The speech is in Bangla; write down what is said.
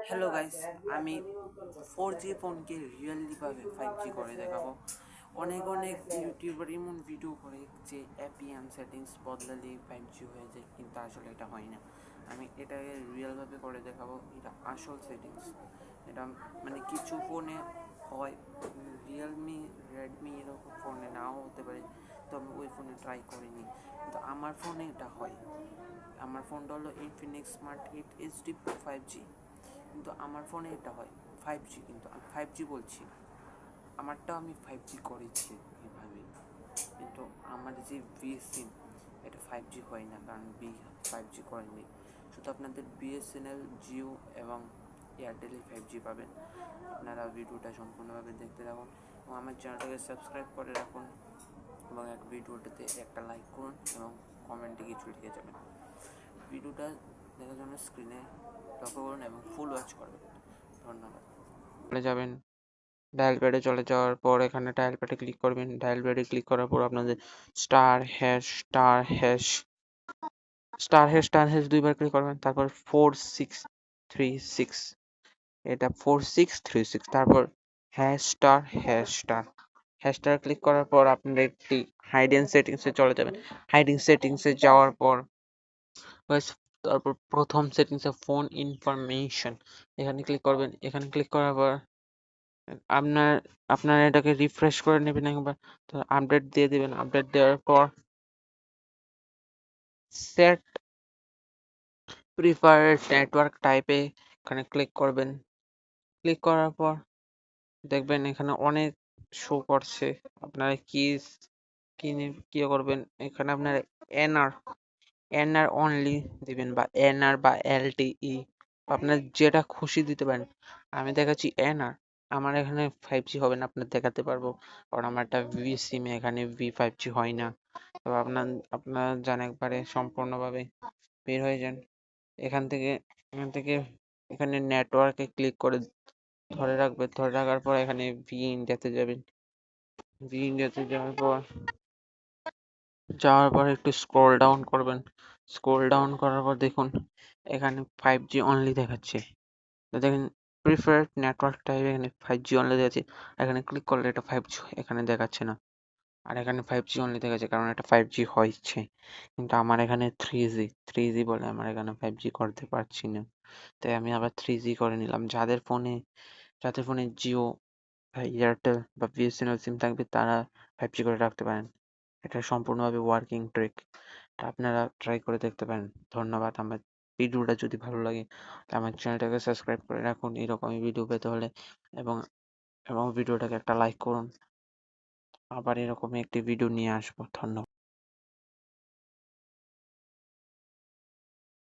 হ্যালো গাইস, আমি 4G ফোনকে রিয়েলিভাবে 5G করে দেখাবো। অনেক অনেক ইউটিউবার এমন ভিডিও করে যে অ্যাপিএম সেটিংস বদলালে 5G হয়ে যায়, কিন্তু আসলে এটা হয় না। আমি এটাকে রিয়েলভাবে করে দেখাবো। এটা আসল সেটিংস। এটা মানে কিছু ফোনে হয়, রিয়েলমি, রেডমি এরকম ফোনে নাও হতে পারে, তো আমি ওই ফোনে ট্রাই করিনি, কিন্তু আমার ফোনে এটা হয়। আমার ফোনটা হলো ইনফিনিক্স স্মার্ট 8 HD 5G, কিন্তু আমার ফোনে এটা হয় 5G, কিন্তু আমি 5G বলছি, আমারটাও আমি 5G করেছি এইভাবে, কিন্তু আমার যে ভি সিম এটা 5G হয় না, কারণ 5G করেনি। শুধু আপনাদের বিএসএনএল, জিও এবং এয়ারটেলে 5G পাবেন। আপনারা ভিডিওটা সম্পূর্ণভাবে দেখতে থাকুন এবং আমার চ্যানেলটাকে সাবস্ক্রাইব করে রাখুন এবং ভিডিওটাতে একটা লাইক করুন এবং কমেন্টে কিছু লিখে যাবেন। ভিডিওটা দেখার জন্য স্ক্রিনে লক্ষ্য করুন এবং ফুল ওয়াচ করবেন। ধন্যবাদ। চলে যাবেন, ডায়াল প্যাডে চলে যাওয়ার পর এখানে ডায়াল প্যাডে ক্লিক করবেন। ডায়াল প্যাডে ক্লিক করার পর আপনাদের স্টার হ্যাশ দুইবার ক্লিক করবেন। তারপর 4636, এটা 4636, তারপর হ্যাশ স্টার ক্লিক করার পর আপনারা একটি হাইডেন সেটিংসে চলে যাবেন। হাইডিং সেটিংসে যাওয়ার পর তারপর প্রথম সেটিংসে ফোন ইনফরমেশন এখানে ক্লিক করবেন। এখানে ক্লিক করার পর আপনার আপনারা এটাকে রিফ্রেশ করে নেবেন একবার, তো আপডেট দিয়ে দিবেন। আপডেট দেওয়ার পর সেট প্রিফারেড নেটওয়ার্ক টাইপে এখানে ক্লিক করবেন। ক্লিক করার পর দেখবেন এখানে অনেক শো করছে। আপনারা কি করবেন, এখানে আপনারা এনআর এনআর অনলি দিবেন, বা এনআর বা এলটিই, আপনার যেটা খুশি দিতে পারেন। আমি দেখাচ্ছি এনআর। আমার এখানে 5G হবে না, আপনার দেখাতে পারবো, কারণ আমার একটা ভি সিম, এখানে V5G হয় না। তো আপনার যান একবারে সম্পূর্ণভাবে বের হয়ে যান এখান থেকে এখানে নেটওয়ার্কে ক্লিক করে ধরে রাখার পর এখানে ভি ইন্ডিয়াতে যাবেন। ভি ইন্ডিয়াতে যাওয়ার পর একটু স্ক্রল ডাউন করবেন। স্ক্রল ডাউন করার পর দেখুন এখানে 5G অনলি দেখাচ্ছে। তো দেখেন প্রিফারেড নেটওয়ার্ক টাইপ, এখানে 5G অনলি দেখাচ্ছে। এখানে ক্লিক করলে এটা 5G এখানে দেখাচ্ছে না, আর এখানে 5G অনলি দেখাচ্ছে, কারণ এটা 5G হচ্ছে। কিন্তু আমার এখানে 3G বলে আমার এখানে 5G করতে পারছি না, তাই আমি আবার 3G করে নিলাম। যাদের ফোনে জিও বা এয়ারটেল বা বিএসএনএল সিম থাকবে তারা 5G করে রাখতে পারেন। এটা সম্পূর্ণভাবে ওয়ার্কিং ট্রিক, এটা আপনারা ট্রাই করে দেখতে পারেন। ধন্যবাদ। আমার ভিডিওটা যদি ভালো লাগে তাহলে আমার চ্যানেলটাকে সাবস্ক্রাইব করে রাখুন এরকমই ভিডিও পেতে হলে, এবং ভিডিওটাকে একটা লাইক করুন। আবার এরকমই একটি ভিডিও নিয়ে আসবো। ধন্যবাদ।